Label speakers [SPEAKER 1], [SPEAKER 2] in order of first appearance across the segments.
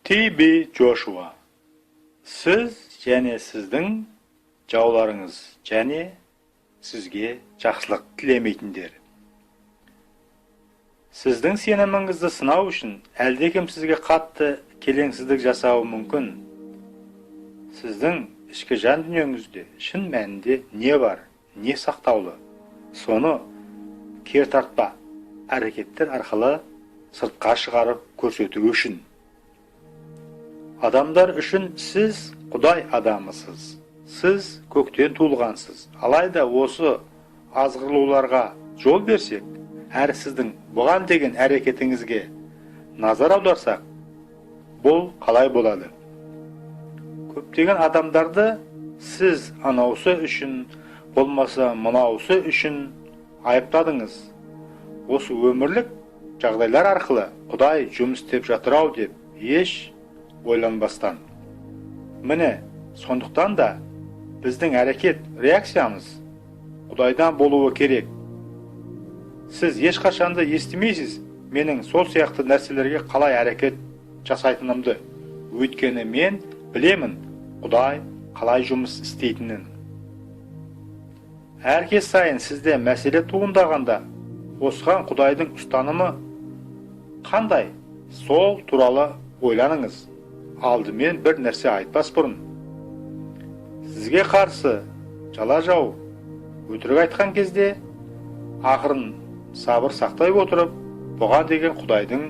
[SPEAKER 1] T.B. Joshua. Siz және сіздің жауларыңыз және сізге жақсылық тілемейтіндер. Сіздің сеніміңізді сынау үшін әлдекім сізге қатты келеңсіздік жасауы мүмкін. Сіздің ішкі жан дүниеңізде шын мәнінде не бар, не сақтаулы, соны кертартпа әрекеттер арқылы сыртқа шығарып көрсету үшін. Адамдар үшін сіз Құдай адамысыз. Сіз көктен туылғансыз. Алайда осы азғырлауларға жол берсек, әрі сіздің бұған деген әрекетіңізге назар аударсақ, бұл қалай болады? Көптеген адамдарды сіз анаусы үшін, болмаса мынаусы үшін айыптадыңыз. Осы өмірлік жағдайлар арқылы Құдай жұмыс істеп жатыр-ау деп еш ойланбастан. Міне, сондықтан да біздің әрекет, реакциямыз Құдайдан болуы керек. Сіз ешқашанда естімейсіз менің сол сияқты нәрселерге қалай әрекет жасайтынымды. Өйткені мен білемін Құдай қалай жұмыс істейтінін. Әр кез сайын сізде мәселе туындағанда, осыған Құдайдың ұстанымы қандай? Сол туралы ойланыңыз. Алдымен бір нәрсе айтпас бұрын. Сізге қарсы жала жау өтірік айтқан кезде, ақырын сабыр сақтай отырып, бұған деген Құдайдың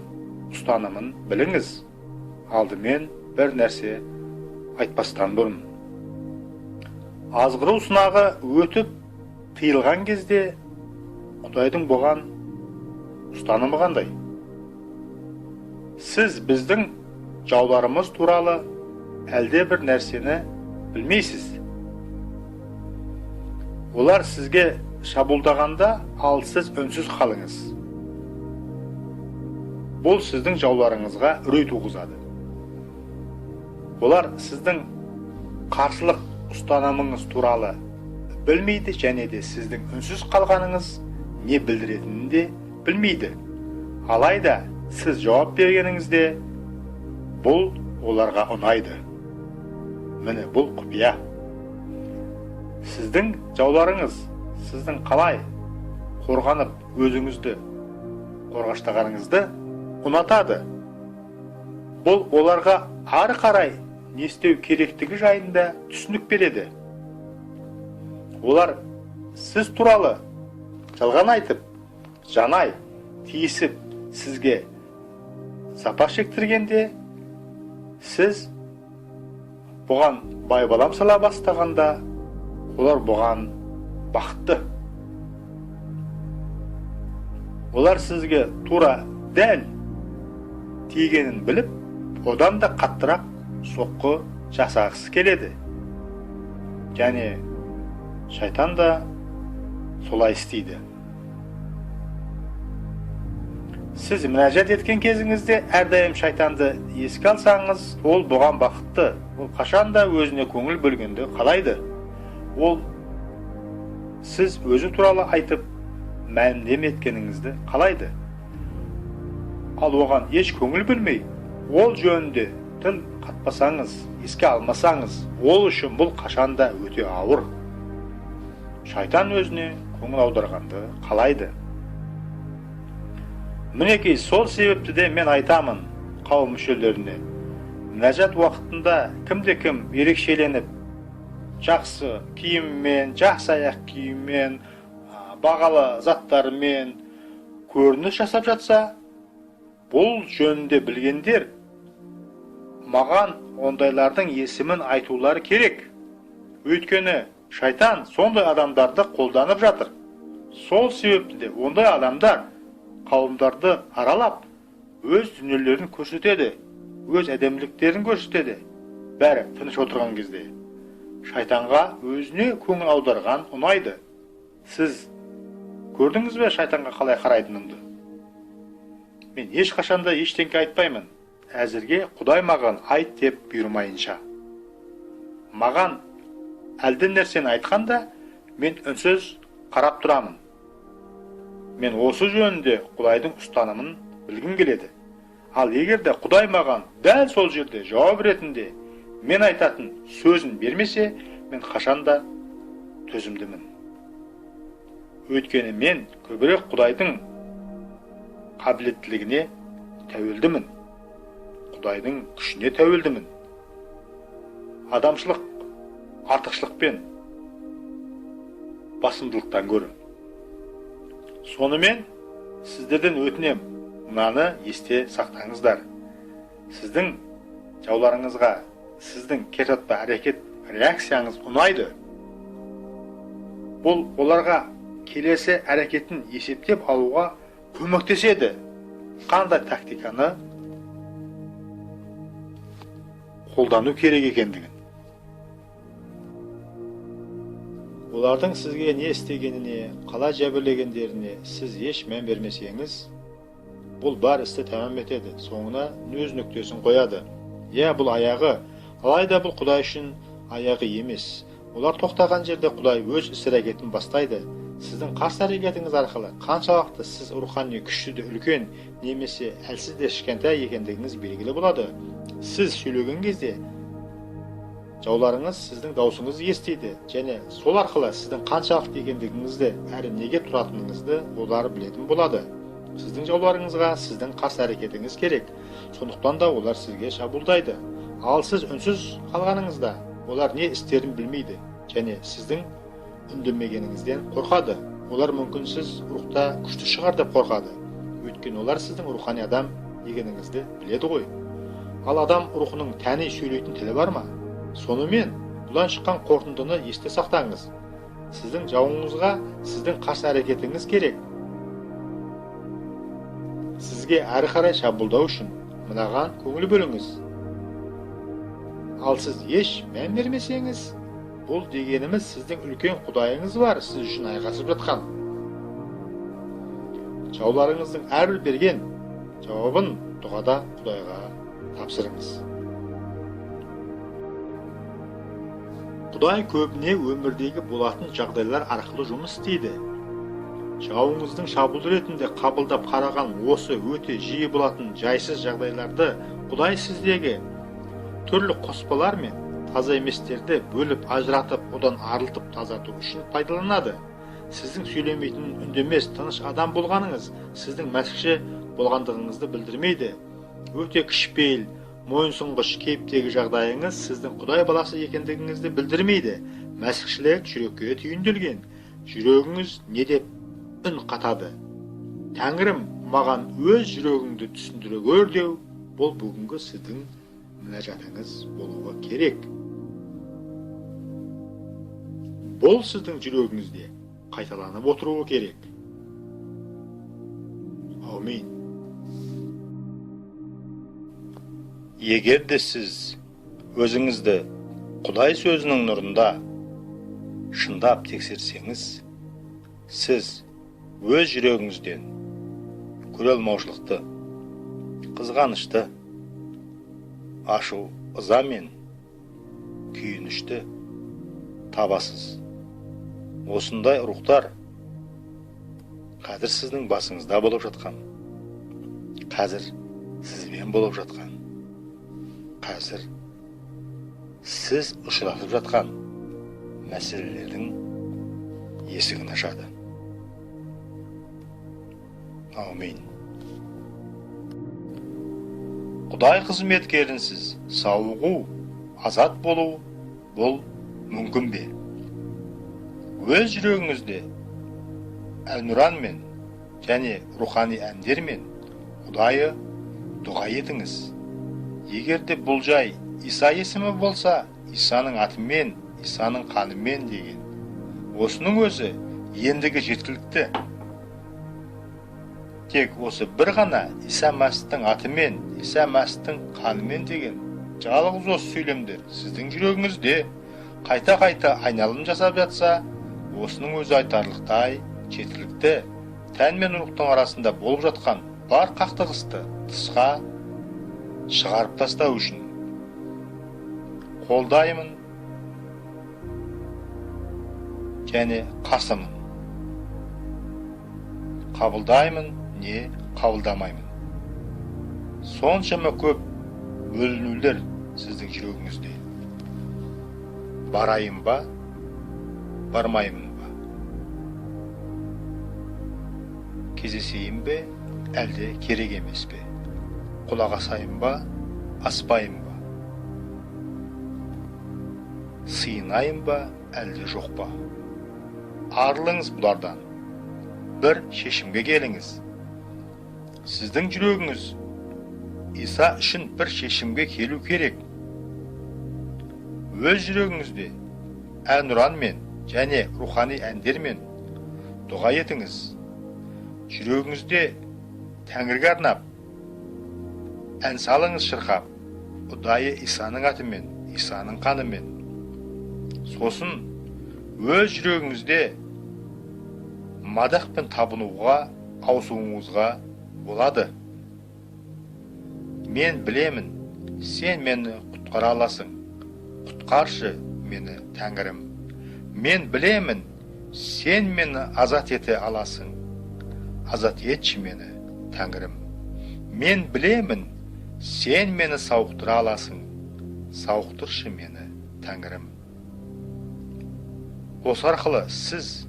[SPEAKER 1] ұстанымын біліңіз. Алдымен бір нәрсе айтпастан бұрын. Азғыру сынағы өтіп тыйылған кезде, Құдайдың бұған ұстанымы қандай? Сіз біздің жауларымыз туралы әлде бір нәрсені білмейсіз. Олар сізге шабуылдағанда, ал сіз үнсіз қалыңыз. Бұл сіздің жауларыңызға үрей туғызады. Олар сіздің қарсылық ұстанымыңыз туралы білмейді және де сіздің үнсіз қалғаныңыз не білдіретінін де білмейді. Алайда сіз жауап бергеніңізде бұл оларға ұнайды. Міне бұл құпия. Сіздің жауларыңыз сіздің қалай қорғанып өзіңізді қорғаштағаныңызды ұнатады. Бұл оларға ары қарай не істеу керектігі жайында түсінік береді. Олар сіз туралы жалған айтып, жанай тиісіп сізге сапа шектіргенде, сіз бұған байбалам сала бастағанда, олар бұған бақытты. Олар сізге тура дәл тигенін біліп, одан да қаттырақ соққы жасағысы келеді. Және шайтан да солай істейді. Сіз мінәжат еткен кезіңізде әрдайым шайтанды еске алсаңыз, ол бұған бақытты. Ол қашанда өзіне көңіл бөлгенді қалайды. Ол сіз өзі туралы айтып, мәлімдеме еткеніңізді қалайды. Ал оған еш көңіл бөлмей, ол жөнінде тіл қатпасаңыз, еске алмасаңыз, ол үшін бұл қашанда өте ауыр. Шайтан өзіне көңіл аударғанды қалайды. Мінекей сол себепті де мен айтамын қауым мүшелеріне, мінәжат уақытында кімде-кім ерекшеленіп, жақсы киіммен, жақсы аяқ киіммен, бағалы заттармен көрініс жасап жатса, бұл жөнінде білгендер маған ондайлардың есімін айтулары керек. Өйткені шайтан сондай адамдарды қолданып жатыр. Сол себепті де ондай адамдар қауымдарды аралап, өз дүниелерін көрсетеді, өз әдеміліктерін көрсетеді. Бәрі тыныш отырған кезде шайтанға өзіне көңіл аударған ұнайды. Сіз көрдіңіз бе шайтанға қалай қарайтынымды? Мен ешқашанда ештеңке айтпаймын. Әзірге Құдай маған айт деп бұйырмайынша. Маған әлден нәрсені айтқанда, мен үнсіз қарап тұрамын. Мен осы жөнінде Құдайдың ұстанымын білгім келеді. Ал егерде Құдай маған дәл сол жерде жауап ретінде мен айтатын сөзін бермесе, мен қашанда төзімдімін. Өйткені мен көбірек Құдайдың қабілеттілігіне тәуелдімін. Құдайдың күшіне тәуелдімін. Адамшылық артықшылықпен басымдылықтан гөрі. Сонымен сіздерден өтінем, мынаны есте сақтаңыздар. Сіздің жауларыңызға сіздің кетотпа әрекет реакцияңыз ұнайды. Бұл оларға келесі әрекетін есептеп алуға көмектеседі. Қандай тактиканы қолдану керек екендігін. Олардың сізге не істегеніне, қалай жәбірлегендеріне сіз еш мән бермесеңіз, бұл бар істі тәмам етеді, соңына өз нүктесін қояды. Бұл аяғы, алайда бұл Құдай үшін аяғы емес. Олар тоқтаған жерде Құдай өз іс-әрекетін бастайды. Сіздің қарсы әрекетіңіз арқылы қаншалықты сіз рухани күшті де үлкен, немесе әлсіз де кішкентай екендігіңіз белгілі болады. Сіз сөйлеген кезде жауларыңыз сіздің даусыңызды естиді, және сол арқылы сіздің қаншалықты екендігіңізді, әрі неге тұратыныңызды олар білетін болады. Сіздің жауларыңызға сіздің қарсы әрекетіңіз керек, сондықтан да олар сізге шабуылдайды. Ал сіз үнсіз қалғаныңызда олар не істерін білмейді, және сіздің үндемегеніңізден қорқады. Олар мүмкін сіз рухта күшті шығар деп қорқады. Өйткені олар сіздің рухани адам екеніңізді біледі ғой. Ал адам рухының тәни сөйлейтін тілі бар ма? Сонымен бұдан шыққан қорытындыны есте сақтаңыз. Сіздің жауыңызға сіздің қарсы әрекетіңіз керек. Сізге әрі қарай шабуылдау үшін мынаған көңіл бөліңіз. Ал сіз еш мән бермесеңіз, бұл дегеніміз сіздің үлкен Құдайыңыз бар, сіз үшін айқасып жатқан. Жауларыңыздың әрбір берген жауабын дұғада Құдайға тапсырыңыз. Құдай көбіне өмірдегі болатын жағдайлар арқылы жұмыс істейді. Жауыңыздың шабуыл ретінде қабылдап қараған осы өте жиі болатын жайсыз жағдайларды Құдай сіздегі түрлі қоспалар мен таза еместерді бөліп ажыратып, одан арылтып тазарту үшін пайдаланады. Сіздің сөйлемейтін, үндемес, тыныш адам болғаныңыз сіздің мәсіхші болғандығыңызды білдірмейді. Өте кішіпейіл, мойынсұнғыш кейіптегі жағдайыңыз сіздің Құдай баласы екендігіңізді білдірмейді. Мәсіхшілік жүрекке түйінделген. Жүрегіңіз не деп үн қатады? Тәңірім, маған өз жүрегіңді түсіндіре көр деу, бұл бүгінгі сіздің мінәжатыңыз болуы керек. Бұл сіздің жүрегіңізде қайталанып отыруы керек. Аумин. Егер де сіз өзіңізді Құдай сөзінің нұрында шындап тексерсеңіз, сіз өз жүрегіңізден көреалмаушылықты, қызғанышты, ашу, ыза мен күйінішті табасыз. Осындай рухтар қазір сіздің басыңызда болып жатқан, қазір сізбен болып жатқан, қазір сіз ұшырасып жатқан мәселелердің есігін ашады. Аумин. Құдай қызметкерінсіз сауығу, азат болу, бұл мүмкін бе? Өз жүрегіңізде әл-Нұранмен және рухани әндермен Құдайы дұға етіңіз. Егерде бұл жай Иса есімі болса, Исаның атымен, Исаның қанымен деген. Осының өзі ендігі жеткілікті. Тек осы бір ғана Иса Мәсіхтің атымен, Иса Мәсіхтің қанымен деген жалғыз осы сөйлемдер сіздің жүрегіңізде қайта-қайта айналым жасап жатса, осының өзі айтарлықтай жеткілікті. Тән мен рухтың арасында болып жатқан бар қақтығысты тысқа шығарып тастау үшін қолдаймын және қарсымын. Қабылдаймын не қабылдамаймын. Соншама көп бөлінулер сіздің жүрегіңізде. Барайын ба, бармаймын ба? Кездесейін бе, әлде керек емес пе? Құлақ асайын ба, аспайын ба? Сыйынайын ба, әлде жоқ па? Арылыңыз бұлардан. Бір шешімге келіңіз. Сіздің жүрегіңіз Иса үшін бір шешімге келу керек. Өз жүрегіңізде әнұранмен және рухани әндермен дұға етіңіз. Жүрегіңізде Тәңірге арнап ән салыңыз шырқап, Құдайы Исаның атымен, Исаның қанымен. Сосын өз жүрегіңізде мадақ пен табынуға ауысуыңызға болады. Мен білемін, сен мені құтқара аласың. Құтқаршы мені, Тәңірім. Мен білемін, сен мені азат ете аласың. Азат етші мені, Тәңірім. Мен білемін, сен мені сауықтыра аласың. Сауықтыршы мені, Тәңірім. Осы арқылы сіз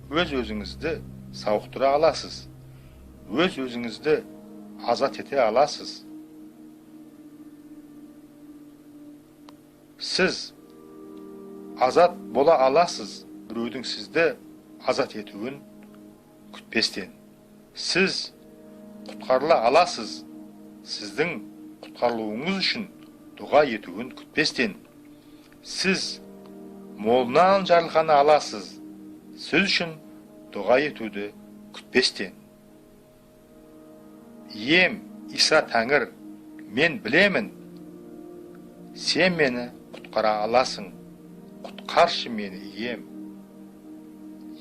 [SPEAKER 1] өз-өзіңізді сауықтыра аласыз. Өз-өзіңізді азат ете аласыз. Сіз азат бола аласыз, біреудің сізді азат етуін күтпестен. Сіз құтқарыла аласыз, сіздің құтқарылуыңыз үшін дұға етуін күтпестен. Сіз молынан жарылқаны аласыз, сіз үшін дұға етуді күтпестен. Ием, Иса Тәңір, мен білемін, сен мені құтқара аласың. Құтқаршы мені, ием.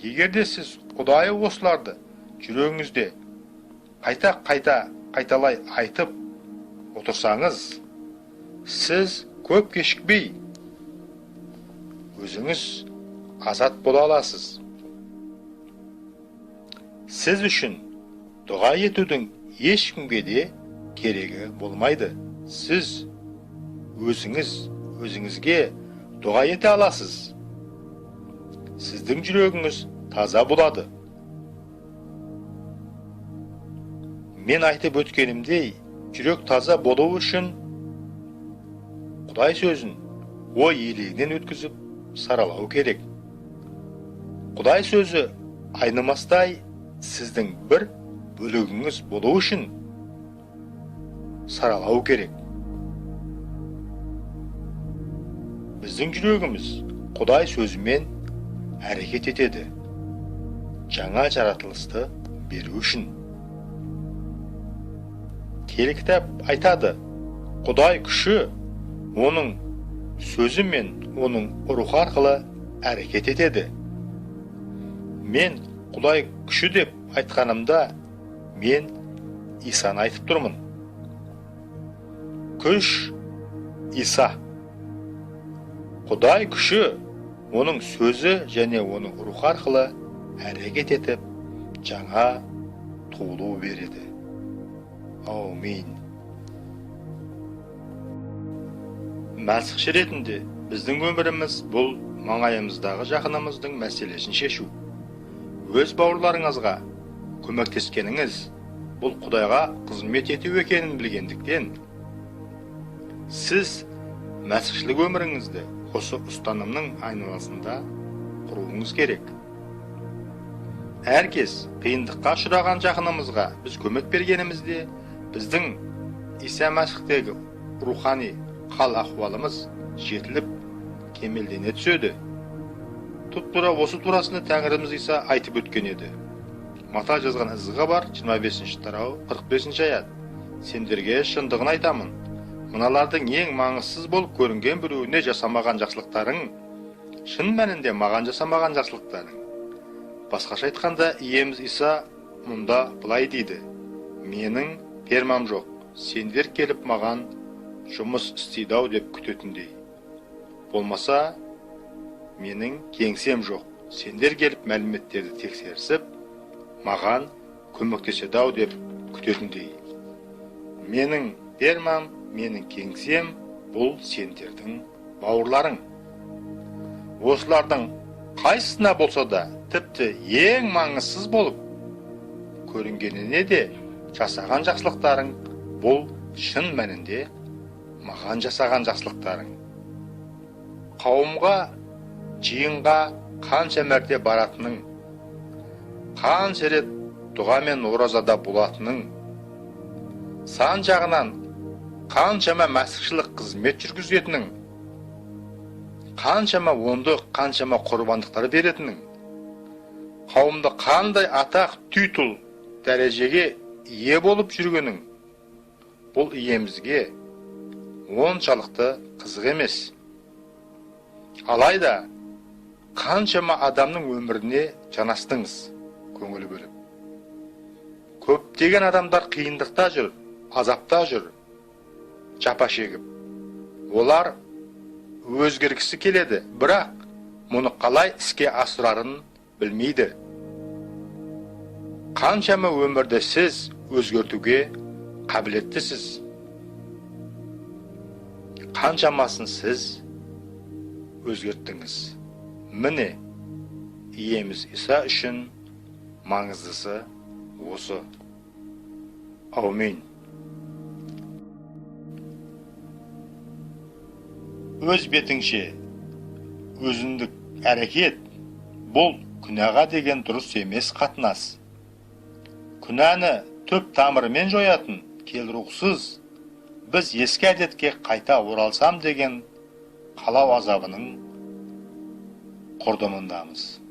[SPEAKER 1] Егерде сіз Құдайы осыларды жүрегіңізде қайталай айтып отырсаңыз, сіз көп кешікпей өзіңіз азат бола аласыз. Сіз үшін дұға етудің ешкімге де керегі болмайды. Сіз өзіңізге дұға ете аласыз. Сіздің жүрегіңіз таза болады. Мен айтып өткенімдей, жүрек таза болу үшін Құдай сөзін ой елегінен өткізіп саралау керек. Құдай сөзі айнымастай сіздің бір бөлігіңіз болу үшін саралау керек. Біздің жүрегіміз Құдай сөзімен әрекет етеді. Жаңа жаратылысты беру үшін. Киелі кітап айтады, Құдай күші оның сөзі мен оның рухы арқылы әрекет етеді. Мен Құдай күші деп айтқанымда, мен Исаны айтып тұрмын. Күш Иса. Құдай күші оның сөзі және оның рухы арқылы әрекет етіп, жаңа туылу береді. Аумин. Мәсіхші ретінде біздің өміріміз бұл маңайымыздағы жақынымыздың мәселесін шешу. Өз бауырларыңызға көмектескеніңіз бұл Құдайға қызмет ету екенін білгендіктен, сіз мәсіхшілік өміріңізді осы ұстанымның айналасында құруыңыз керек. Әркез қиындыққа ұшыраған жақынымызға біз көмек бергенімізде, біздің Иса Мәсіхтегі рухани қал ахуалымыз жетіліп, кемелдене түседі. Тұп-тура осы турасында Тәңіріміз Иса айтып өткен еді. Матай жазған ізіға бар, 25-ші тарау, 45-ші аят. Сендерге шындығын айтамын. Мыналардың ең маңызсыз болып көрінген біреуіне жасамаған жақсылықтарың, шын мәнінде маған жасамаған жақсылықтарың. Басқаша айтқанда, иеміз Иса мұнда былай дейді: менің фермам жоқ, сендер келіп маған жұмыс істейді-ау деп күтетіндей. Болмаса, менің кеңсем жоқ, сендер келіп мәліметтерді тексерісіп, маған көмектеседі-ау деп күтетіндей. менің фермам, менің кеңсем бұл сендердің бауырларың. Осылардың қайсысына болса да тіпті ең маңызсыз болып көрінгеніне де жасаған жақсылықтарың бұл шын мәнінде маған жасаған жақсылықтарың. Қауымға, жиынға қанша мәрте баратының, қанша рет дұға мен оразада болатының, сан жағынан қаншама мәсіхшілік қызмет жүргізетінің, қаншама ондық, қаншама құрбандықтар беретінің, қауымда қандай атақ титул дәрежеге ие болып жүргенің, бұл иемізге оншалықты қызық емес. Алайда қаншама адамның өміріне жанастыңыз, көңіл бөліп. Көптеген адамдар қиындықта жүр, азапта жүр, жапа шегіп. Олар өзгергісі келеді, бірақ мұны қалай іске асырарын білмейді. Қаншама өмірді сіз өзгертуге қабілеттісіз. Қаншамасын сіз өзгерттіңіз. Міне, иеміз Иса үшін маңыздысы осы. Аумин. Өз бетіңше, өзіндік әрекет бұл күнәға деген дұрыс емес қатынас. Күнәні түп тамырымен жоятын келрухсыз біз ескі әдетке қайта оралсам деген қалау азабының құрдымындамыз.